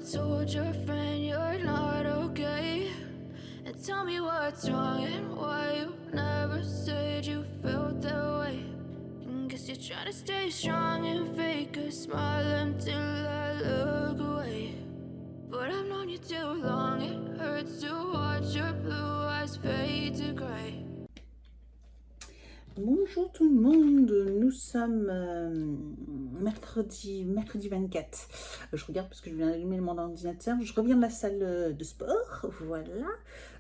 told your friend you're not okay? And tell me what's wrong and why you never said you felt that way. And guess you're trying to stay strong and fake a smile until I look away. But I've known you too long, it hurts to watch your blue eyes fade to grey. Bonjour tout le monde, nous sommes mercredi 24. Je regarde parce que je viens d'allumer mon ordinateur. Je reviens de la salle de sport, voilà.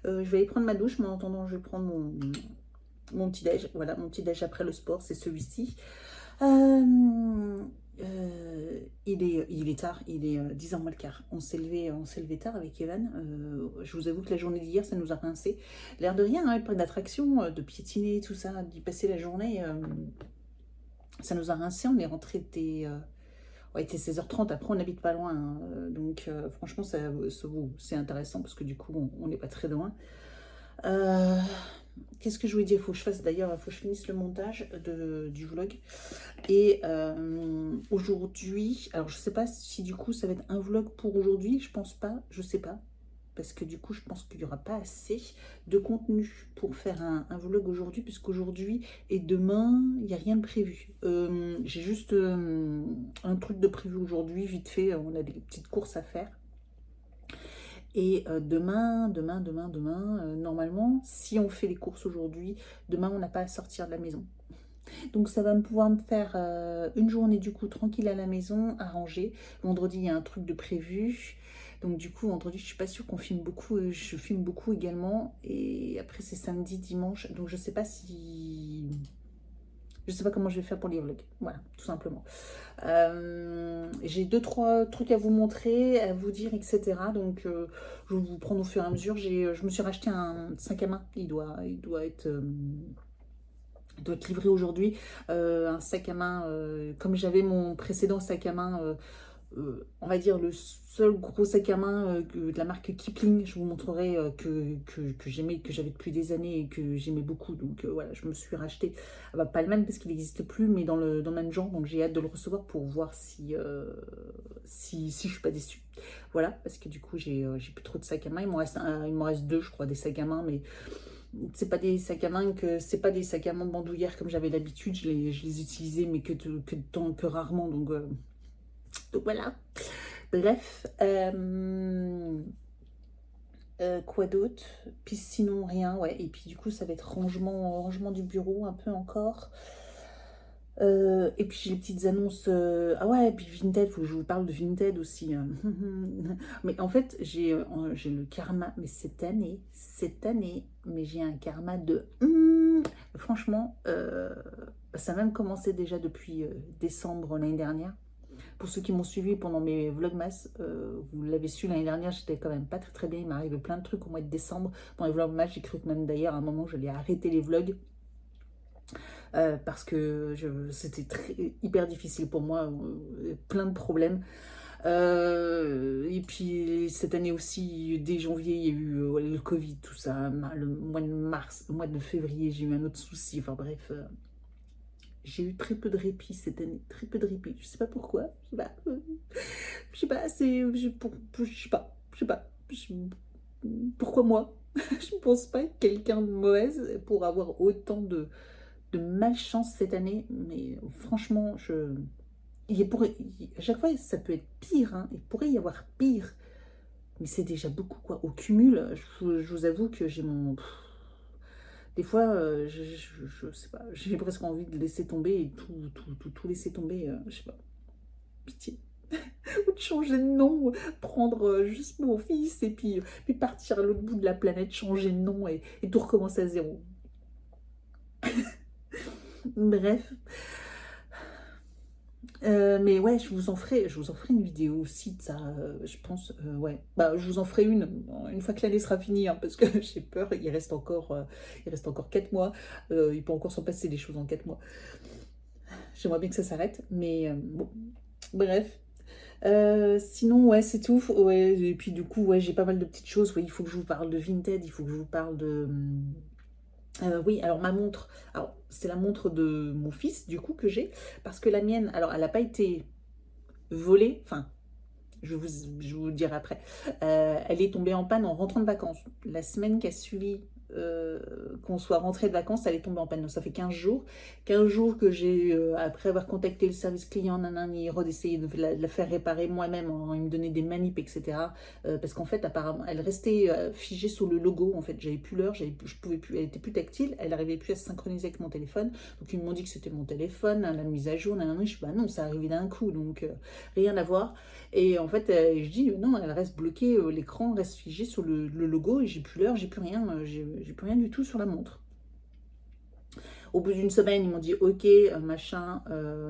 Je vais aller prendre ma douche, mais en attendant je vais prendre mon petit déj. Voilà, mon petit déj après le sport, c'est celui-ci. Il est tard, il est 10h moins le quart. On s'est levé tard avec Evan. Je vous avoue que la journée d'hier, ça nous a rincé. L'air de rien, hein, pas d'attraction, de piétiner, tout ça, d'y passer la journée. Ça nous a rincé. On est rentré dès ouais, était 16h30. Après, on n'habite pas loin. Hein, donc, franchement, c'est intéressant parce que du coup, on n'est pas très loin. Qu'est-ce que je voulais dire? Il faut que je fasse d'ailleurs, il faut que je finisse le montage du vlog. Et aujourd'hui, alors je sais pas si du coup ça va être un vlog pour aujourd'hui, je pense pas, je sais pas. Parce que du coup, je pense qu'il n'y aura pas assez de contenu pour faire un vlog aujourd'hui, puisqu'aujourd'hui et demain, il n'y a rien de prévu. J'ai juste un truc de prévu aujourd'hui, vite fait, on a des petites courses à faire. Et demain, normalement, si on fait les courses aujourd'hui, demain, on n'a pas à sortir de la maison. Donc ça va pouvoir me faire une journée du coup tranquille à la maison, à ranger. Vendredi, il y a un truc de prévu. Donc du coup, vendredi, je suis pas sûre qu'on filme beaucoup. Je filme beaucoup également. Et après, c'est samedi, dimanche. Donc je sais pas si... Je sais pas comment je vais faire pour les vlogs. Voilà, tout simplement. J'ai 2-3 trucs à vous montrer, à vous dire, etc. Donc, je vais vous prendre au fur et à mesure. Je me suis racheté un sac à main. Il doit être livré aujourd'hui. Un sac à main, comme j'avais mon précédent sac à main, on va dire le seul gros sac à main de la marque Kipling, je vous montrerai que j'aimais, que j'avais depuis des années et que j'aimais beaucoup. Donc voilà, je me suis racheté, pas le même parce qu'il n'existe plus, mais dans le même genre. Donc j'ai hâte de le recevoir pour voir si je suis pas déçue. Voilà, parce que du coup j'ai plus trop de sacs à main. Il me reste 2, je crois, des sacs à main, mais c'est pas des sacs à main bandoulières comme j'avais l'habitude. Je les utilisais, mais que rarement. Donc voilà. Bref. Quoi d'autre? Puis sinon rien, ouais. Et puis du coup ça va être rangement du bureau un peu encore. Et puis j'ai les petites annonces. Ah ouais, et puis Vinted, faut que je vous parle de Vinted aussi. Mais en fait, j'ai le karma, mais cette année, mais j'ai un karma de... Franchement, ça a même commencé déjà depuis décembre l'année dernière. Pour ceux qui m'ont suivi pendant mes vlogmas, vous l'avez su, l'année dernière, j'étais quand même pas très très bien. Il m'est arrivé plein de trucs au mois de décembre. Pendant les vlogmas, j'ai cru que même d'ailleurs, à un moment, j'allais arrêter les vlogs. Parce que c'était hyper difficile pour moi, plein de problèmes. Et puis cette année aussi, dès janvier, il y a eu le Covid, tout ça. Le mois de mars, le mois de février, j'ai eu un autre souci. Enfin bref, j'ai eu très peu de répit cette année, très peu de répit. Je sais pas pourquoi, je sais pas, pourquoi moi? Je pense pas être quelqu'un de mauvaise pour avoir autant de malchance cette année, mais franchement, à chaque fois, ça peut être pire, hein. Il pourrait y avoir pire, mais c'est déjà beaucoup, quoi. Au cumul, je vous avoue que j'ai des fois, je sais pas, j'ai presque envie de laisser tomber et tout laisser tomber, je sais pas, pitié. Ou de changer de nom, prendre juste mon fils et puis partir à l'autre bout de la planète, changer de nom et tout recommencer à zéro. Bref. Mais ouais, je vous en ferai une vidéo aussi de ça, je pense, ouais. Bah, je vous en ferai une fois que l'année sera finie, hein, parce que j'ai peur, il reste encore 4 mois, il peut encore s'en passer des choses en 4 mois. J'aimerais bien que ça s'arrête, mais bon, bref. Sinon, ouais, c'est tout. Ouais, et puis du coup, ouais, j'ai pas mal de petites choses. Ouais, il faut que je vous parle de Vinted, il faut que je vous parle de... oui, alors ma montre, alors c'est la montre de mon fils du coup que j'ai, parce que la mienne, alors elle n'a pas été volée, enfin je vous dirai après. Elle est tombée en panne en rentrant de vacances. La semaine qui a suivi qu'on soit rentré de vacances, elle est tombée en panne. Donc ça fait 15 jours. 15 jours que j'ai, après avoir contacté le service client, nanani, d'essayer de la faire réparer moi-même. Il me donnait des manips, etc. Parce qu'en fait, apparemment, elle restait figée sur le logo. En fait, j'avais plus l'heure, je pouvais plus, elle était plus tactile, elle n'arrivait plus à se synchroniser avec mon téléphone. Donc ils m'ont dit que c'était mon téléphone, la mise à jour, nanani. Je dis, bah non, ça arrivait d'un coup, donc rien à voir. Et en fait, je dis, non, elle reste bloquée, l'écran reste figé sur le logo et j'ai plus l'heure, j'ai plus rien, j'ai plus rien du tout sur la montre. Au bout d'une semaine, ils m'ont dit ok, machin,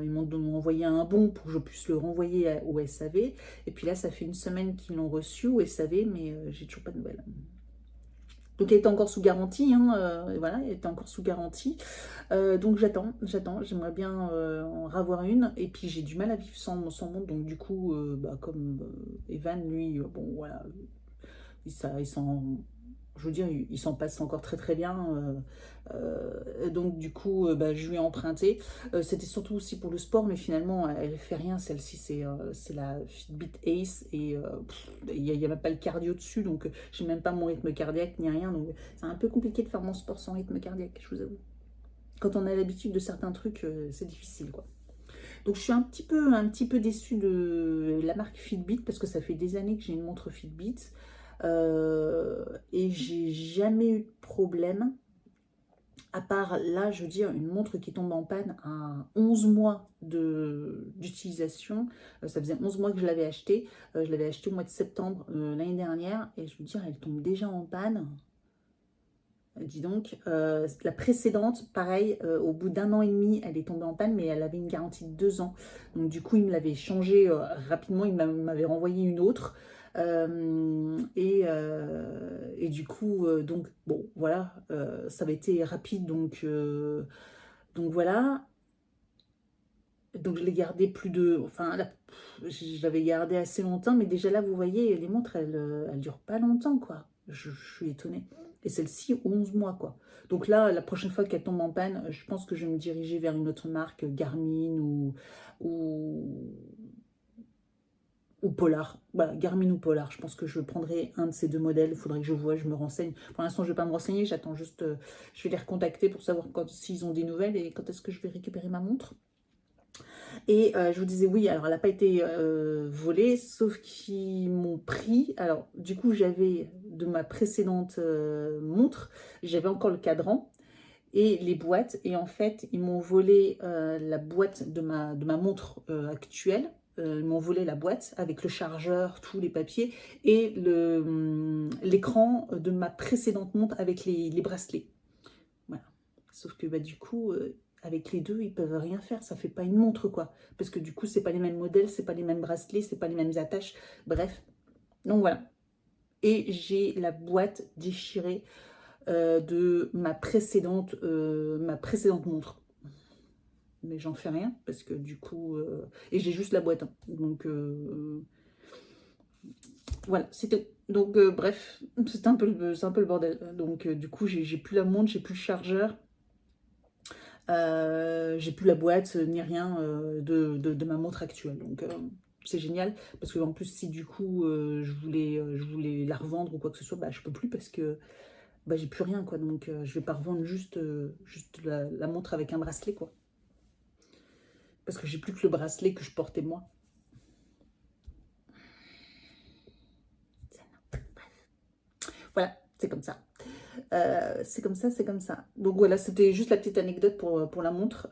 ils m'ont envoyé un bon pour que je puisse le renvoyer au SAV. Et puis là, ça fait une semaine qu'ils l'ont reçu au SAV, mais j'ai toujours pas de nouvelles. Donc elle était encore sous garantie, hein, voilà, elle était encore sous garantie. Donc j'attends, j'aimerais bien en ravoir une. Et puis j'ai du mal à vivre sans montre, donc du coup, comme Evan, lui, bon voilà, il s'en... Je veux dire, il s'en passe encore très très bien. Donc du coup, je lui ai emprunté. C'était surtout aussi pour le sport, mais finalement, elle fait rien. Celle-ci, c'est la Fitbit Ace. Et il n'y a même pas le cardio dessus, donc j'ai même pas mon rythme cardiaque ni rien. Donc c'est un peu compliqué de faire mon sport sans rythme cardiaque, je vous avoue. Quand on a l'habitude de certains trucs, c'est difficile, quoi. Donc je suis un petit peu déçue de la marque Fitbit, parce que ça fait des années que j'ai une montre Fitbit. Et j'ai jamais eu de problème, à part là, je veux dire, une montre qui tombe en panne à 11 mois d'utilisation. Ça faisait 11 mois que je l'avais acheté. Je l'avais acheté au mois de septembre l'année dernière, et je veux dire, elle tombe déjà en panne. Dis donc, la précédente, pareil, au bout d'1 an et demi, elle est tombée en panne, mais elle avait une garantie de 2 ans. Donc du coup, il me l'avait changé rapidement, il m'avait renvoyé une autre. Et du coup, donc bon, voilà, ça avait été rapide, donc voilà. Donc je l'ai gardé enfin, je l'avais gardé assez longtemps, mais déjà là, vous voyez, les montres, elles durent pas longtemps, quoi. Je suis étonnée. Et celle-ci, 11 mois, quoi. Donc là, la prochaine fois qu'elle tombe en panne, je pense que je vais me diriger vers une autre marque, Garmin ou Polar. Voilà, Garmin ou Polar. Je pense que je prendrai un de ces deux modèles. Il faudrait que je me renseigne. Pour l'instant, je ne vais pas me renseigner. J'attends juste, je vais les recontacter pour savoir s'ils ont des nouvelles et quand est-ce que je vais récupérer ma montre. Et je vous disais, oui, alors elle n'a pas été volée, sauf qu'ils m'ont pris. Alors, du coup, j'avais de ma précédente montre, j'avais encore le cadran et les boîtes. Et en fait, ils m'ont volé la boîte de ma montre actuelle. Ils m'ont volé la boîte avec le chargeur, tous les papiers et l'écran de ma précédente montre avec les bracelets. Voilà. Sauf que du coup, avec les deux, ils peuvent rien faire. Ça fait pas une montre, quoi. Parce que du coup, c'est pas les mêmes modèles, c'est pas les mêmes bracelets, c'est pas les mêmes attaches. Bref. Donc voilà. Et j'ai la boîte déchirée de ma précédente montre. Mais j'en fais rien parce que du coup... et j'ai juste la boîte. Hein. Donc voilà, c'était... Donc bref, c'est un peu le bordel. Donc du coup, j'ai plus la montre, j'ai plus le chargeur. J'ai plus la boîte ni rien de ma montre actuelle. Donc c'est génial parce que en plus si du coup je voulais la revendre ou quoi que ce soit, je peux plus parce que j'ai plus rien, quoi. Donc je vais pas revendre juste la montre avec un bracelet, quoi. Parce que j'ai plus que le bracelet que je portais moi. Voilà, c'est comme ça. C'est comme ça, c'est comme ça. Donc voilà, c'était juste la petite anecdote pour la montre.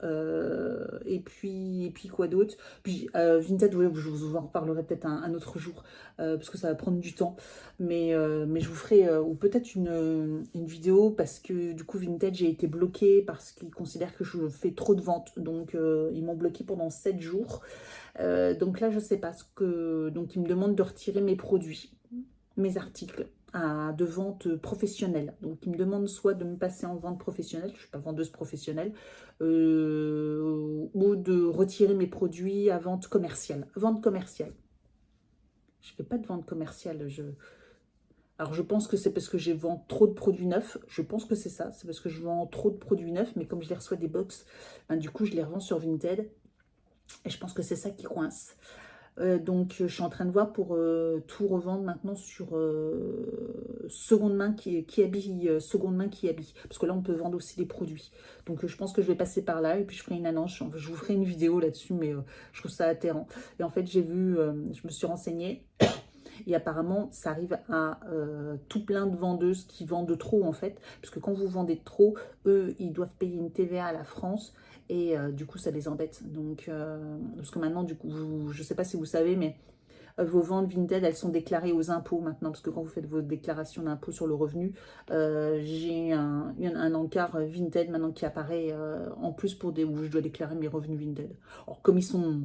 Et puis quoi d'autre? Puis Vinted, je vous en reparlerai peut-être un autre jour, parce que ça va prendre du temps. Mais je vous ferai, ou peut-être une vidéo, parce que du coup Vinted, j'ai été bloquée parce qu'ils considèrent que je fais trop de ventes. Donc ils m'ont bloquée pendant 7 jours. Donc là, je sais pas ce que... Donc ils me demandent de retirer mes produits, mes articles de vente professionnelle. Donc, ils me demandent soit de me passer en vente professionnelle, je ne suis pas vendeuse professionnelle, ou de retirer mes produits à vente commerciale. Vente commerciale. Je ne fais pas de vente commerciale. Alors, je pense que c'est parce que je vends trop de produits neufs. Je pense que c'est ça. C'est parce que je vends trop de produits neufs, mais comme je les reçois des box, du coup, je les revends sur Vinted. Et je pense que c'est ça qui coince. Donc, je suis en train de voir pour tout revendre maintenant sur seconde main qui habille, seconde main qui habille. Parce que là, on peut vendre aussi des produits. Donc, je pense que je vais passer par là et puis je ferai une annonce. Je vous ferai une vidéo là-dessus, mais je trouve ça atterrant. Et en fait, j'ai vu, je me suis renseignée. Et apparemment, ça arrive à tout plein de vendeuses qui vendent trop en fait. Parce que quand vous vendez trop, eux, ils doivent payer une TVA à la France. Et du coup, ça les embête. Donc, parce que maintenant, du coup, je ne sais pas si vous savez, mais vos ventes Vinted, elles sont déclarées aux impôts maintenant. Parce que quand vous faites vos déclarations d'impôt sur le revenu, j'ai un encart Vinted maintenant qui apparaît en plus pour où je dois déclarer mes revenus Vinted. Alors, comme ils sont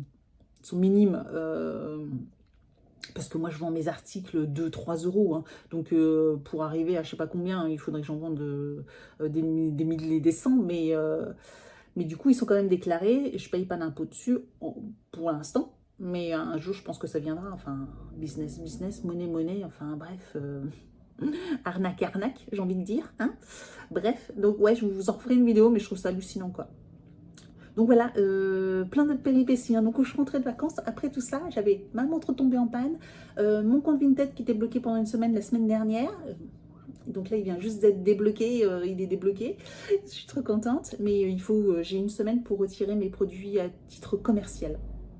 minimes, parce que moi, je vends mes articles 2-3 euros. Hein. Donc, pour arriver à je sais pas combien, il faudrait que j'en vende des milliers, des cents. Mais du coup, ils sont quand même déclarés. Je ne paye pas d'impôt dessus pour l'instant. Mais un jour, je pense que ça viendra. Enfin, business, business, monnaie, monnaie. Enfin, bref. Arnaque, arnaque, j'ai envie de dire. Hein, bref. Donc, ouais, je vous en ferai une vidéo, mais je trouve ça hallucinant, quoi. Donc voilà, plein de péripéties. Hein. Donc quand je suis rentrée de vacances, après tout ça, j'avais ma montre tombée en panne, mon compte Vinted qui était bloqué pendant une semaine la semaine dernière. Donc là, il vient juste d'être débloqué, il est débloqué. Je suis trop contente, mais j'ai une semaine pour retirer mes produits à titre commercial.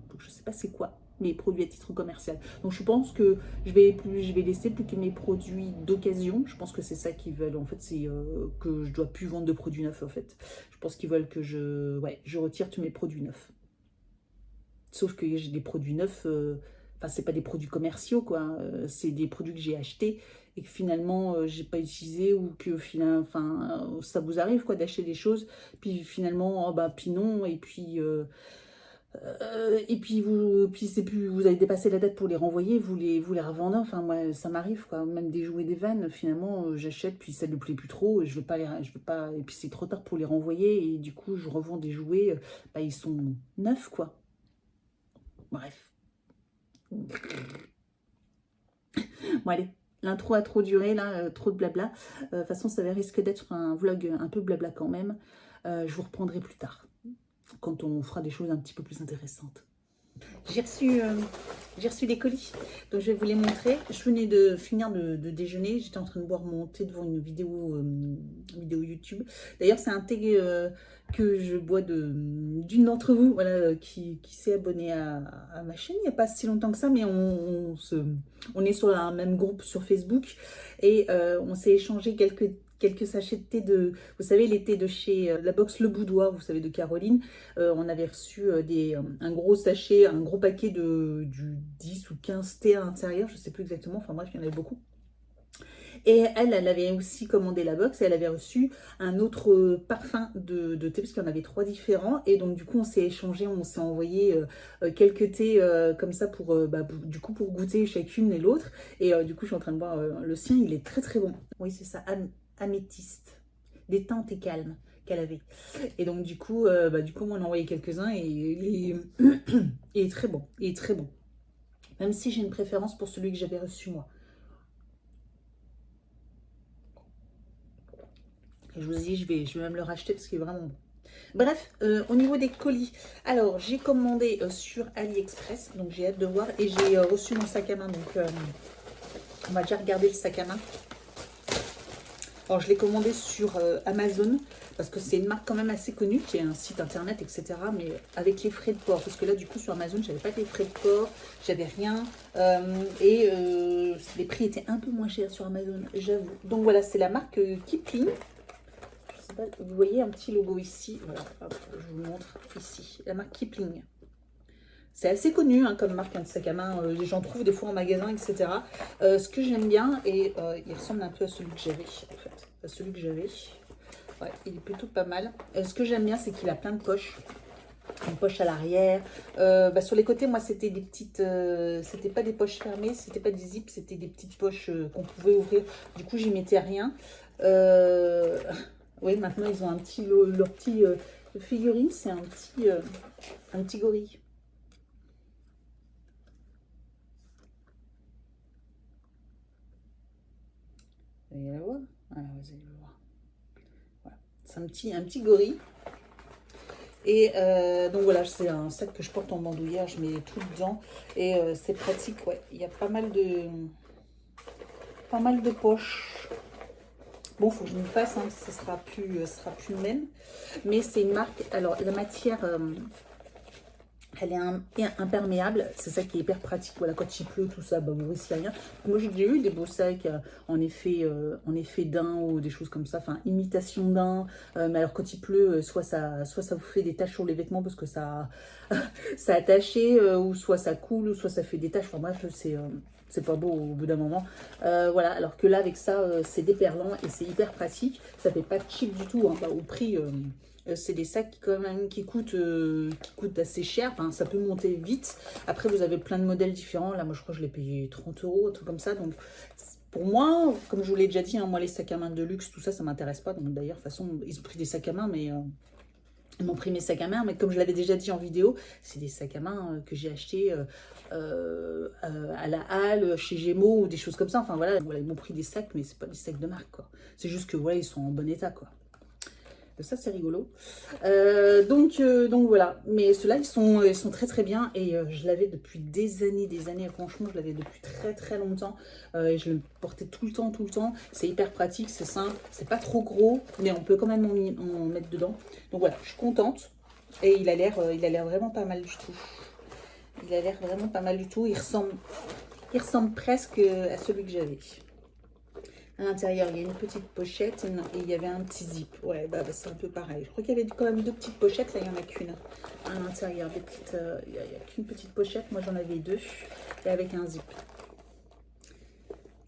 Donc je ne sais pas c'est quoi mes produits à titre commercial. Donc je pense que je vais laisser plus que mes produits d'occasion. Je pense que c'est ça qu'ils veulent. En fait, c'est que je dois plus vendre de produits neufs en fait. Je pense qu'ils veulent que je retire tous mes produits neufs. Sauf que j'ai des produits neufs, enfin c'est pas des produits commerciaux quoi, c'est des produits que j'ai achetés et que finalement j'ai pas utilisé ou que finalement, enfin ça vous arrive quoi d'acheter des choses, puis finalement oh, bah puis non et puis c'est plus, vous avez dépassé la date pour les renvoyer, vous les revendez. Enfin moi ça m'arrive quoi, même des jouets, des vannes. Finalement j'achète puis ça ne plaît plus trop, et je veux pas et puis c'est trop tard pour les renvoyer et du coup je revends des jouets, bah, ils sont neufs quoi. Bref. Bon allez, l'intro a trop duré là, trop de blabla. De toute façon ça risque d'être un vlog un peu blabla quand même. Je vous reprendrai plus tard quand on fera des choses un petit peu plus intéressantes. J'ai reçu des colis, donc je vais vous les montrer. Je venais de finir de déjeuner, j'étais en train de boire mon thé devant une vidéo YouTube. D'ailleurs, c'est un thé que je bois d'une d'entre vous, voilà, qui s'est abonnée à ma chaîne il n'y a pas si longtemps que ça, mais on est sur un même groupe sur Facebook et on s'est échangé quelques sachets de thé vous savez, les thés de chez la box Le Boudoir, vous savez, de Caroline. On avait reçu un gros sachet, un gros paquet du 10 ou 15 thés à l'intérieur, je ne sais plus exactement, enfin bref, il y en avait beaucoup. Et elle avait aussi commandé la box et elle avait reçu un autre parfum de thé, parce qu'il y en avait 3 différents. Et donc du coup, on s'est échangé, on s'est envoyé quelques thés comme ça du coup, pour goûter chacune et l'autre. Et du coup, je suis en train de voir le sien, il est très très bon. Oui, c'est ça, améthyste, détente et calme qu'elle avait. Et donc du coup, on en a envoyé quelques-uns et il est très bon, il est très bon. Même si j'ai une préférence pour celui que j'avais reçu moi. Et je vous dis, je vais même le racheter parce qu'il est vraiment bon. Bref, au niveau des colis, alors j'ai commandé sur AliExpress, donc j'ai hâte de voir, et j'ai reçu mon sac à main, donc on va déjà regarder le sac à main. Alors je l'ai commandé sur Amazon, parce que c'est une marque quand même assez connue, qui est un site internet, etc. Mais avec les frais de port, parce que là du coup sur Amazon, j'avais pas les frais de port, j'avais rien, et les prix étaient un peu moins chers sur Amazon, j'avoue. Donc voilà, c'est la marque Kipling. Vous voyez un petit logo ici, voilà, hop, je vous montre ici, la marque Kipling. C'est assez connu hein, comme marque de sac à main, j'en trouve des fois en magasin, etc. Ce que j'aime bien, et il ressemble un peu à celui que j'avais, en fait, à celui que j'avais. Ouais, il est plutôt pas mal. Ce que j'aime bien, c'est qu'il a plein de poches. Une poche à l'arrière. Sur les côtés, moi, c'était des petites... c'était pas des poches fermées, c'était pas des zips, c'était des petites poches qu'on pouvait ouvrir. Du coup, j'y mettais rien. Oui, maintenant, ils ont leur petit figurine, c'est un petit gorille. Vous allez la voir. Voilà, vous allez le voir. Voilà. C'est un petit gorille. Et donc voilà, c'est un sac que je porte en bandoulière, je mets tout dedans. Et c'est pratique, ouais. Il y a pas mal de poches. Bon, faut que je me fasse, hein, ce sera plus le même. Mais c'est une marque, alors la matière, elle est imperméable, c'est ça qui est hyper pratique. Voilà, quand il pleut, tout ça, bah, vous risquez rien. Moi, j'ai déjà eu des beaux sacs en effet daim ou des choses comme ça, enfin, imitation daim. Mais alors, quand il pleut, soit ça vous fait des taches sur les vêtements parce que ça a taché, ou soit ça coule, ou soit ça fait des taches. Enfin, bref, c'est pas beau au bout d'un moment. Voilà, alors que là, avec ça, c'est déperlant et c'est hyper pratique. Ça fait pas cheap du tout, hein, bah, au prix. C'est des sacs quand même qui coûtent assez cher. Enfin, ça peut monter vite. Après, vous avez plein de modèles différents. Là, moi, je crois que je l'ai payé 30 €, un truc comme ça. Donc, pour moi, comme je vous l'ai déjà dit, hein, moi, les sacs à main de luxe, tout ça, ça m'intéresse pas. Donc, d'ailleurs, de toute façon, ils ont pris des sacs à main, mais ils m'ont pris mes sacs à main. Mais comme je l'avais déjà dit en vidéo, c'est des sacs à main que j'ai achetés à la Halle, chez Gémeaux ou des choses comme ça. Enfin, voilà, ils m'ont pris des sacs, mais c'est pas des sacs de marque, quoi. C'est juste que, voilà, ils sont en bon état, quoi. Ça, c'est rigolo. Donc voilà. Mais ceux-là, ils sont très très bien. Et je l'avais depuis des années. Franchement, je l'avais depuis très très longtemps. Je le portais tout le temps. C'est hyper pratique, c'est simple. C'est pas trop gros, mais on peut quand même en mettre dedans. Donc voilà, je suis contente. Et il a l'air vraiment pas mal du tout. Il a l'air vraiment pas mal du tout. Il ressemble presque à celui que j'avais. À l'intérieur, il y a une petite pochette et il y avait un petit zip. Ouais, bah c'est un peu pareil. Je crois qu'il y avait quand même 2 petites pochettes. Là, il n'y en a qu'une. À l'intérieur, il n'y a qu'une petite pochette. Moi, j'en avais 2. Et avec un zip.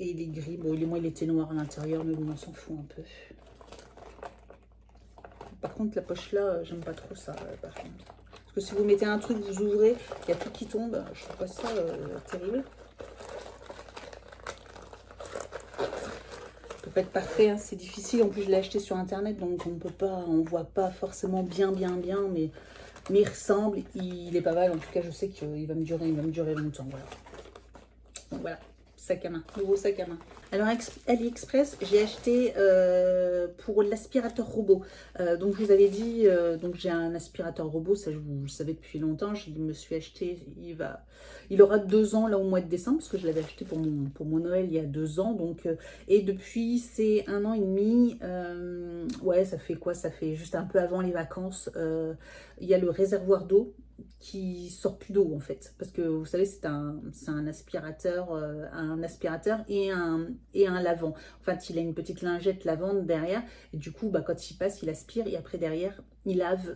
Et il est gris. Bon, moi, il était noir à l'intérieur, mais bon, on s'en fout un peu. Par contre, la poche là, j'aime pas trop ça, par contre. Parce que si vous mettez un truc, vous ouvrez, il y a tout qui tombe. Je trouve pas ça terrible. Peut pas être parfait, hein, c'est difficile. En plus, je l'ai acheté sur internet, donc on voit pas forcément bien, mais il ressemble, il est pas mal. En tout cas, je sais qu'il va me durer longtemps. Voilà. Donc voilà, sac à main, nouveau sac à main. Alors, AliExpress, j'ai acheté pour l'aspirateur robot. Donc, je vous avais dit, donc j'ai un aspirateur robot, ça vous le savez depuis longtemps. Je me suis acheté, il aura 2 ans là au mois de décembre, parce que je l'avais acheté pour mon Noël il y a 2 ans. Donc, et depuis, c'est 1 an et demi. Ouais, ça fait quoi? Ça fait juste un peu avant les vacances. Il y a le réservoir d'eau qui sort plus d'eau en fait, parce que vous savez c'est un aspirateur et un lavant. En fait, il a une petite lingette lavante derrière et du coup bah, quand il passe il aspire et après derrière il lave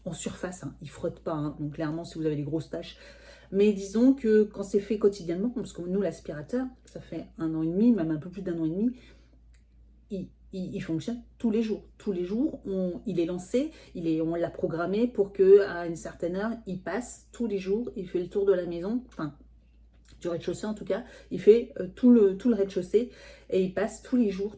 en surface, hein. Il frotte pas, hein. Donc clairement si vous avez des grosses taches, mais disons que quand c'est fait quotidiennement, parce que nous l'aspirateur ça fait 1 an et demi, même un peu plus d'1 an et demi, il fonctionne tous les jours. Tous les jours, il est lancé, on l'a programmé pour qu'à une certaine heure, il passe tous les jours, il fait le tour de la maison, enfin, du rez-de-chaussée en tout cas, il fait tout le rez-de-chaussée et il passe tous les jours.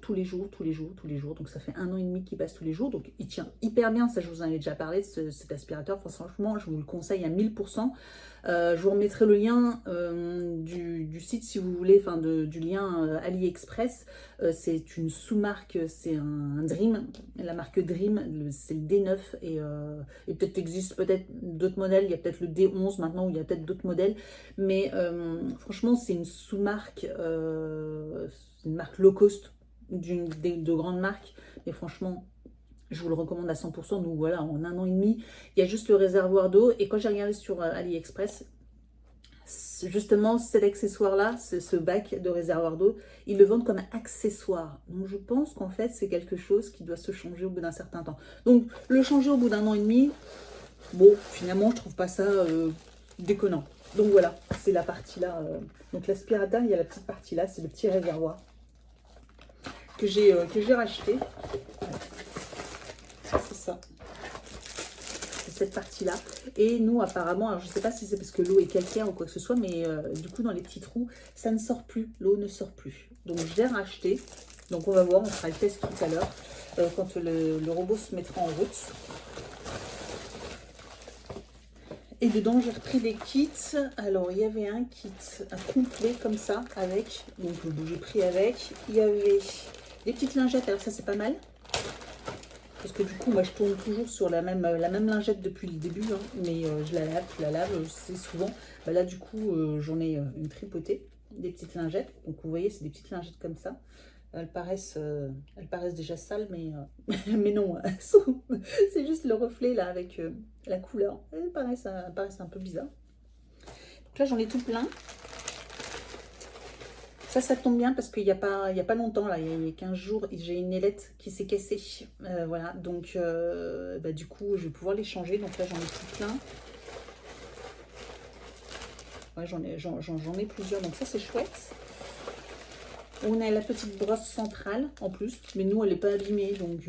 Donc ça fait 1 an et demi qu'il passe tous les jours, donc il tient hyper bien, ça je vous en avais déjà parlé de cet aspirateur. Enfin, franchement, je vous le conseille à 1000%. Je vous remettrai le lien du site si vous voulez, enfin du lien AliExpress. C'est une sous-marque, c'est un Dream, la marque Dream, c'est le D9 et peut-être existe peut-être d'autres modèles, il y a peut-être le D11 maintenant, ou il y a peut-être d'autres modèles, mais franchement c'est une sous-marque, c'est une marque low cost de grandes marques, mais franchement je vous le recommande à 100%. Donc voilà, en 1 an et demi, il y a juste le réservoir d'eau. Et quand j'ai regardé sur AliExpress, justement, cet accessoire-là, ce bac de réservoir d'eau, ils le vendent comme un accessoire. Donc je pense qu'en fait, c'est quelque chose qui doit se changer au bout d'un certain temps. Donc le changer au bout d'1 an et demi, bon, finalement, je trouve pas ça déconnant. Donc voilà, c'est la partie là. Donc l'aspirateur, il y a la petite partie là, c'est le petit réservoir que j'ai racheté. C'est ça, c'est cette partie là. Et nous apparemment, alors je sais pas si c'est parce que l'eau est calcaire ou quoi que ce soit, mais du coup dans les petits trous ça ne sort plus, l'eau ne sort plus. Donc je l'ai racheté, donc on va voir, on fera le test tout à l'heure quand le robot se mettra en route. Et dedans j'ai repris des kits. Alors il y avait un kit complet comme ça avec, donc j'ai pris avec, il y avait des petites lingettes, alors ça c'est pas mal. Parce que du coup, moi, je tourne toujours sur la même lingette depuis le début, hein, mais je la lave, c'est souvent. Bah, là, du coup, j'en ai une tripotée, des petites lingettes. Donc, vous voyez, c'est des petites lingettes comme ça. Elles paraissent déjà sales, mais, mais non, c'est juste le reflet là avec la couleur. Elles paraissent un peu bizarres. Donc là, j'en ai tout plein. Ça tombe bien parce qu'il n'y a pas longtemps, là, il y a 15 jours, j'ai une ailette qui s'est cassée. Voilà, donc bah, du coup, je vais pouvoir les changer. Donc là, j'en ai tout plein. Ouais, j'en ai plusieurs, donc ça, c'est chouette. On a la petite brosse centrale en plus, mais nous, elle n'est pas abîmée, donc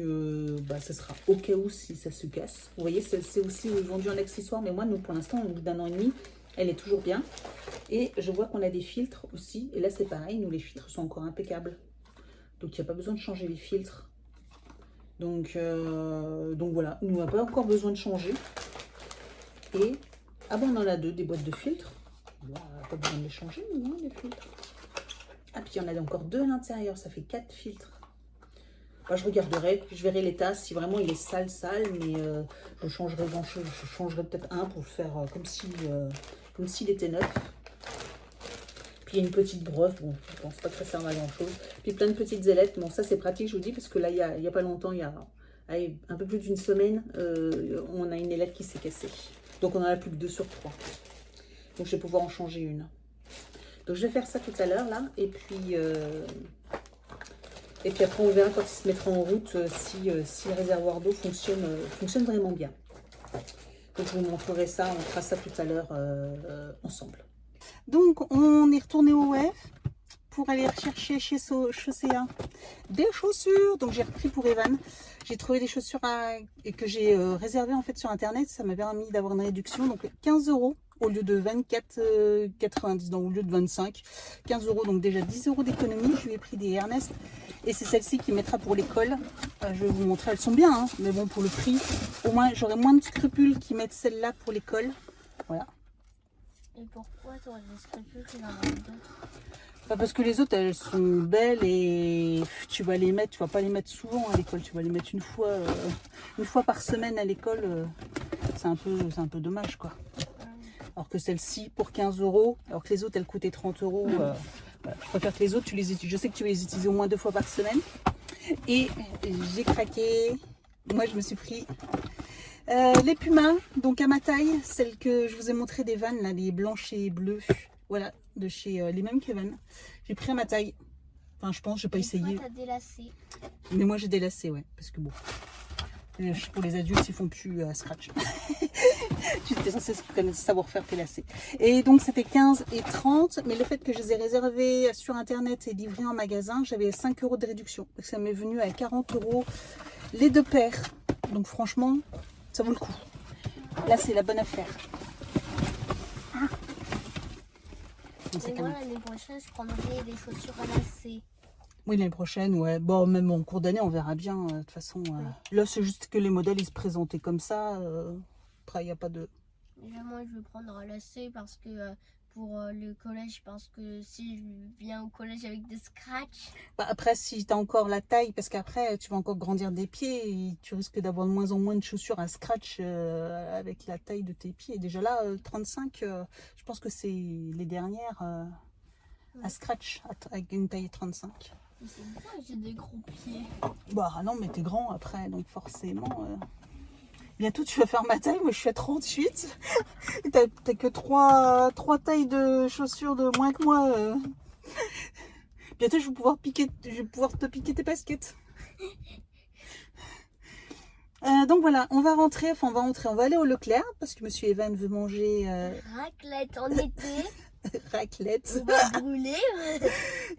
bah, ça sera au cas où si ça se casse. Vous voyez, c'est aussi vendu en accessoire, mais moi, nous, pour l'instant, au bout d'un an et demi, elle est toujours bien. Et je vois qu'on a des filtres aussi. Et là, c'est pareil. Nous, les filtres sont encore impeccables. Donc, il n'y a pas besoin de changer les filtres. Donc voilà. Nous, on n'a pas encore besoin de changer. Et, ah ben, on en a deux, des boîtes de filtres. Bon, on n'a pas besoin de les changer, nous, les filtres. Ah, puis il y en a encore deux à l'intérieur. Ça fait 4 filtres. Bah, je regarderai. Je verrai l'état. Si vraiment il est sale, mais je changerai peut-être un pour le faire comme s'il était neuf. Puis il y a une petite brosse, bon, je pense pas que ça serve à grand chose. Puis plein de petites ailettes, bon ça c'est pratique je vous dis, parce que là il y a pas longtemps, il y a un peu plus d'une semaine, on a une ailette qui s'est cassée. Donc on en a plus que 2 sur 3. Donc je vais pouvoir en changer une. Donc je vais faire ça tout à l'heure là, et puis après on verra quand il se mettra en route si le réservoir d'eau fonctionne vraiment bien. Donc je vous montrerai ça, on fera ça tout à l'heure ensemble. Donc, on est retourné au web pour aller rechercher chez Chaussea des chaussures. Donc, j'ai repris pour Evan. J'ai trouvé des chaussures que j'ai réservées en fait sur Internet. Ça m'a permis d'avoir une réduction. Donc, 15 € au lieu de 24,90 €, donc au lieu de 25. 15 €, donc déjà 10 € d'économie. Je lui ai pris des Ernest. Et c'est celle-ci qui mettra pour l'école. Je vais vous montrer. Elles sont bien, hein, mais bon, pour le prix, au moins, j'aurai moins de scrupules qui mettent celle-là pour l'école. Voilà. Et pourquoi tu aurais des scrupules qu'il en a d'autres? Parce que les autres, elles sont belles et tu vas pas les mettre souvent à l'école. Tu vas les mettre une fois par semaine à l'école. C'est un peu dommage, quoi. Alors que celle-ci, pour 15 €, alors que les autres, elles coûtaient 30 €. Voilà. Je préfère que les autres, je sais que tu vas les utiliser au moins 2 fois par semaine. Et j'ai craqué. Moi, je me suis pris les Pumas, donc à ma taille, celles que je vous ai montré des vannes, là, les blanches et bleues, voilà, de chez les mêmes qu'Evan. J'ai pris à ma taille. Enfin, je pense, j'ai pas essayé. Toi, t'as délacé. Mais moi, j'ai délacé, ouais, parce que bon, pour les adultes, ils font plus à scratch. Tu étais censé savoir faire tes lacets. Et donc, c'était 15 et 30, mais le fait que je les ai réservés sur Internet et livrés en magasin, j'avais 5 € de réduction. Donc, ça m'est venu à 40 € les 2 paires. Donc, franchement, ça vaut le coup. Là, c'est la bonne affaire. Ah. Et moi, l'année prochaine, je prendrai des chaussures à lacets. Oui, l'année prochaine, ouais. Bon, même en cours d'année, on verra bien. De toute façon, oui. Là, c'est juste que les modèles, ils se présentaient comme ça. Après, il n'y a pas de... Déjà, moi, je vais prendre un lacet parce que pour le collège, parce que si je viens au collège avec des scratchs... Bah, après, si tu as encore la taille, parce qu'après, tu vas encore grandir des pieds et tu risques d'avoir de moins en moins de chaussures à scratch avec la taille de tes pieds. Et déjà là, 35, je pense que c'est les dernières à scratch avec une taille 35. C'est bien, j'ai des gros pieds. Bah non, mais t'es grand après, donc forcément... Bientôt tu vas faire ma taille, moi je suis à 38. T'as que 3 tailles de chaussures de moins que moi. Bientôt je vais pouvoir te piquer tes baskets. Donc voilà, on va aller au Leclerc parce que monsieur Evan veut manger raclette en été. Raclette. On va brûler.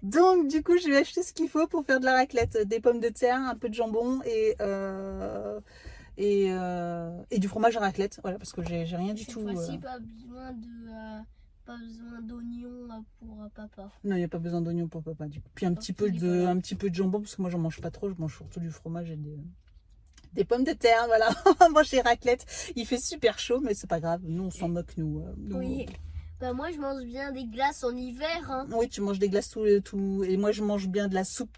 Donc du coup je vais acheter ce qu'il faut pour faire de la raclette. Des pommes de terre, un peu de jambon et du fromage à raclette, voilà, parce que j'ai rien du tout. Cette fois-ci, pas besoin d'oignons pour papa. Non, il n'y a pas besoin d'oignons pour papa. Du coup. Puis un petit peu de jambon, parce que moi, j'en mange pas trop. Je mange surtout du fromage et des pommes de terre, voilà. On va manger raclette. Il fait super chaud, mais c'est pas grave. Nous, on s'en moque, nous. Oui, Bah moi je mange bien des glaces en hiver. Hein. Oui, tu manges des glaces tout. Et moi, je mange bien de la soupe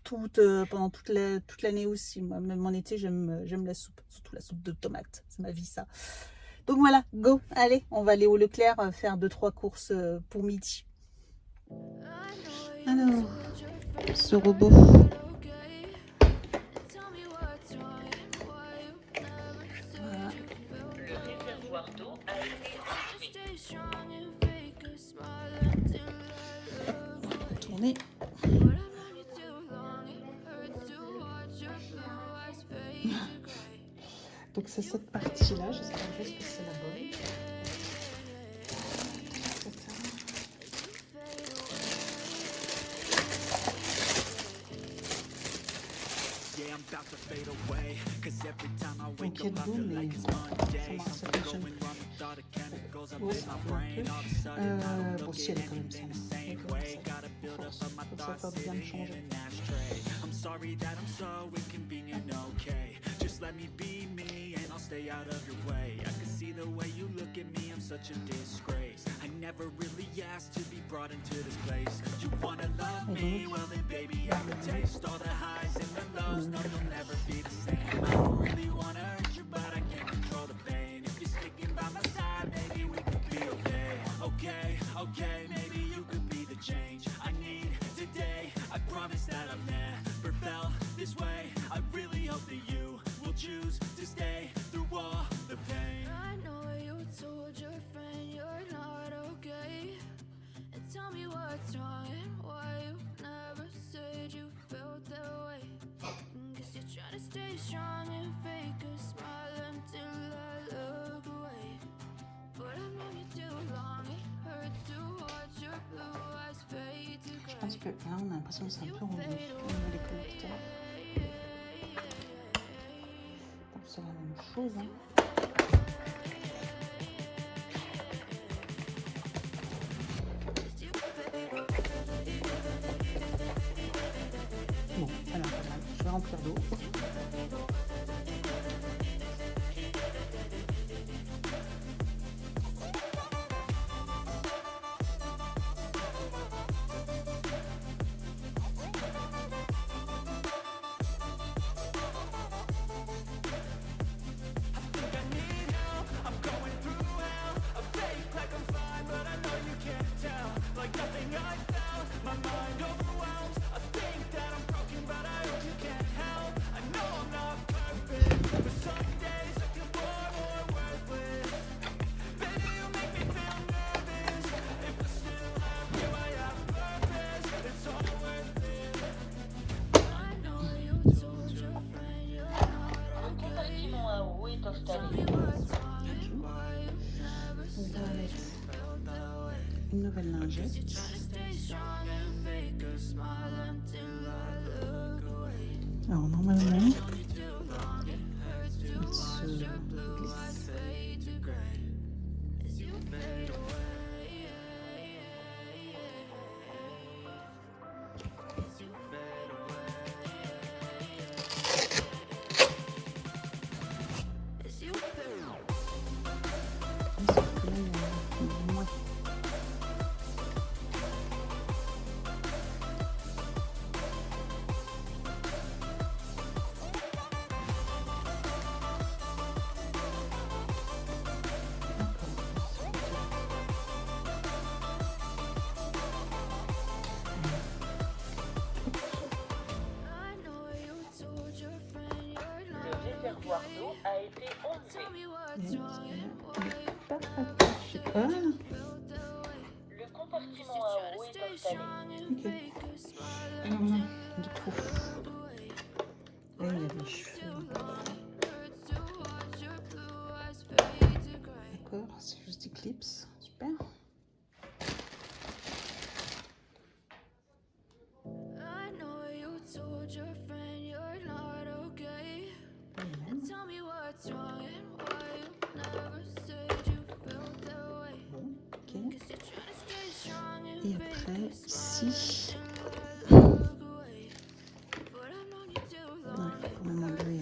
pendant toute l'année aussi. Moi, même en été, j'aime la soupe. Surtout la soupe de tomates. C'est ma vie, ça. Donc voilà, go. Allez, on va aller au Leclerc faire 2-3 courses pour midi. Alors, ce robot. Voilà. Le réservoir d'eau a été rempli. On va retourner. Donc c'est cette partie-là, je sais pas juste que c'est la bonne. Donc il y a de l'eau, mais ça fonctionne. Bon, si elle est quand même saine. Faut que ça fasse bien de changer. Let me be me and I'll stay out of your way. I can see the way you look at me, I'm such a disgrace. I never really asked to be brought into this place. You wanna love me? Well then baby I can taste all the highs and the lows. No, you'll never be the same. I don't really wanna hurt you, but I can't control the pain. If you're sticking by my side, maybe we could be okay. Okay, okay, maybe you could be the change I need today. I promise that I've never felt this way. I really hope that you choose to stay through all the pain. I know you told your friend you're not okay, and tell me what's wrong and why you never said you felt that way. Guess you're trying to stay strong and fake a smile until I look away. But I've known you too long, it hurts to watch your blue eyes fade to gray. Je pense que là on a l'impression que c'est un peu revenu. On a les connecteurs. C'est la même chose. Hein. Bon, alors je vais remplir d'eau. Une nouvelle lingette. Alors normalement, il se glisse. réservoir d'eau a été enlevé. Pas attaché. Ah. Le compartiment à eau est installé. Ok. Alors là, du coup, là il y a des cheveux. D'accord, c'est juste des clips. Super. Et après, ici, on va m'enlever.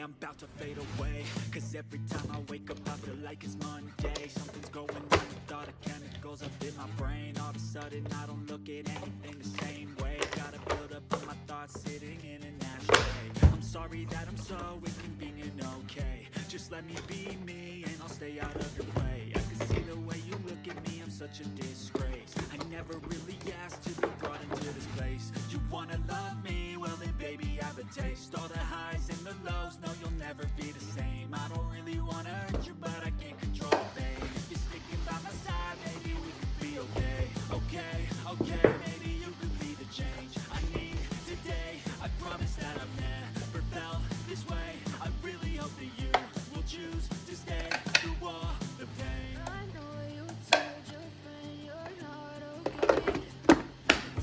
I'm about to fade away. Cause every time I wake up I feel like it's Monday. Something's going on with all the chemicals up in my brain. All of a sudden I don't look at anything the same way. Gotta build up all my thoughts sitting in an ashtray. I'm sorry that I'm so inconvenient, okay. Just let me be me and I'll stay out of your way. I can see the way you look at me, I'm such a disgrace. I never really asked to be brought into this place. You wanna love me? Well then baby I have a taste. All the highs and the lows, no you'll never be the same. I don't really wanna hurt you but I can't control the pain. If you're sticking by my side, maybe we could be okay. Okay, okay, maybe you could be the change I need today. I promise that I've never felt this way. I really hope that you will choose to stay through all the pain. I know you told your friend you're not okay.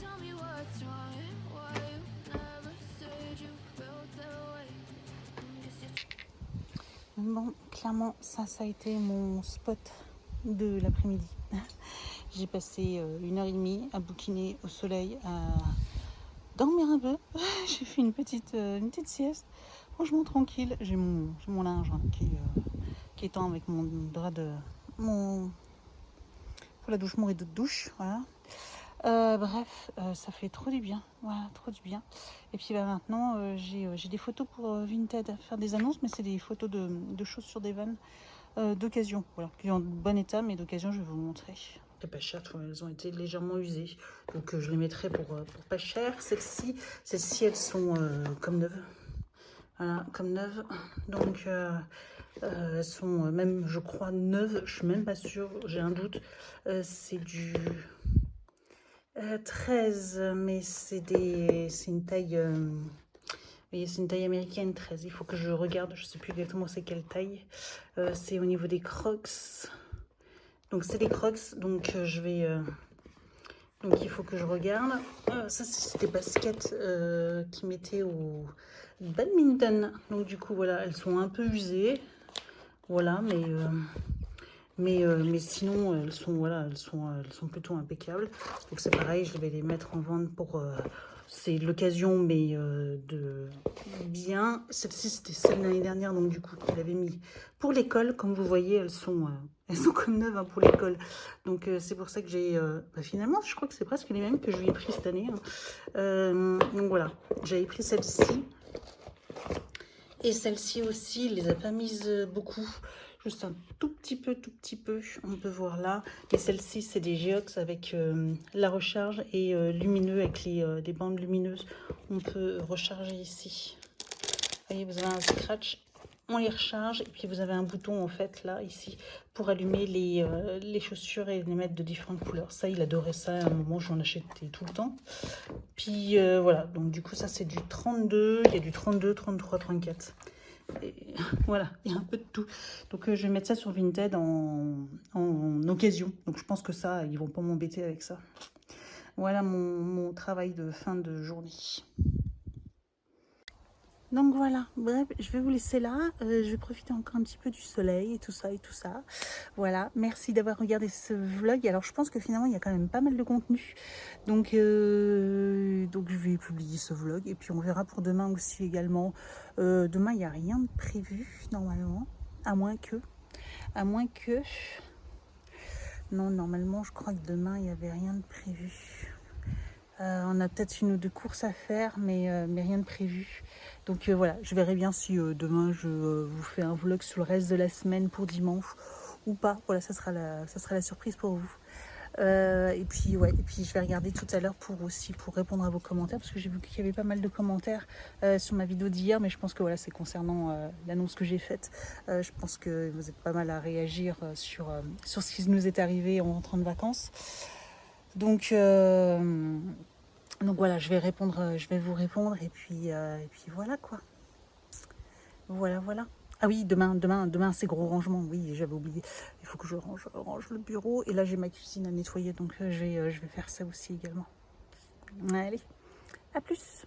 Tell me what's wrong and why you never said you felt that way. Guess you're Bon, clairement, ça a été mon spot de l'après-midi. J'ai passé 1h30 à bouquiner au soleil, à dormir un peu. J'ai fait une petite sieste. Franchement tranquille. J'ai mon linge hein, qui est tend avec mon drap pour la douche, mon rideau de douche. Voilà. Bref, ça fait trop du bien. Voilà, trop du bien. Et puis maintenant, j'ai des photos pour Vinted à faire des annonces, mais c'est des photos de chaussures des Vans d'occasion. Voilà, qui sont en bon état, mais d'occasion, je vais vous montrer. C'est pas cher, elles ont été légèrement usées. Donc je les mettrai pour pas cher. Celles-ci, elles sont comme neuves. Voilà, comme neuves. Donc elles sont même, je crois, neuves. Je suis même pas sûre, j'ai un doute. C'est du 13, mais c'est une taille... vous voyez, c'est une taille américaine, 13. Il faut que je regarde, je sais plus exactement c'est quelle taille. C'est au niveau des crocs. Donc c'est des crocs, donc je vais... donc il faut que je regarde. Ça c'est des baskets qui mettaient au badminton. Donc du coup voilà, elles sont un peu usées. Voilà, mais sinon elles sont plutôt impeccables. Donc c'est pareil, je vais les mettre en vente pour... c'est l'occasion, mais de bien. Celle-ci, c'était celle de l'année dernière, donc du coup, je l'avais mis pour l'école. Comme vous voyez, elles sont comme neuves hein, pour l'école. Donc, c'est pour ça que j'ai... finalement, je crois que c'est presque les mêmes que je lui ai pris cette année. Hein. Donc, voilà. J'avais pris celle-ci. Et celle-ci aussi, il les a pas mises beaucoup. Juste un tout petit peu, on peut voir là. Et celle-ci, c'est des Geox avec la recharge et lumineux, avec des bandes lumineuses. On peut recharger ici. Vous voyez, vous avez un scratch, on les recharge. Et puis vous avez un bouton, en fait, là, ici, pour allumer les chaussures et les mettre de différentes couleurs. Ça, il adorait ça. À un moment, j'en achetais tout le temps. Puis voilà, donc du coup, ça, c'est du 32. Il y a du 32, 33, 34. Et voilà, il y a un peu de tout. Donc je vais mettre ça sur Vinted en occasion. Donc je pense que ça, ils vont pas m'embêter avec ça. Voilà mon travail de fin de journée. Donc voilà, bref, je vais vous laisser là. Je vais profiter encore un petit peu du soleil et tout ça et tout ça. Voilà, merci d'avoir regardé ce vlog. Alors je pense que finalement il y a quand même pas mal de contenu. Donc je vais publier ce vlog et puis on verra pour demain aussi également. Demain il n'y a rien de prévu normalement, à moins que. Non, normalement je crois que demain il n'y avait rien de prévu. On a peut-être une ou deux courses à faire, mais rien de prévu. Donc voilà, je verrai bien si demain je vous fais un vlog sur le reste de la semaine pour dimanche ou pas. Voilà, ça sera la surprise pour vous. Et puis je vais regarder tout à l'heure pour répondre à vos commentaires, parce que j'ai vu qu'il y avait pas mal de commentaires sur ma vidéo d'hier, mais je pense que voilà, c'est concernant l'annonce que j'ai faite. Je pense que vous êtes pas mal à réagir sur ce qui nous est arrivé en rentrant de vacances. Donc voilà, je vais vous répondre et puis voilà quoi. Voilà. Ah oui, demain c'est gros rangement. Oui, j'avais oublié. Il faut que je range le bureau et là j'ai ma cuisine à nettoyer, donc je vais faire ça aussi également. Allez, à plus.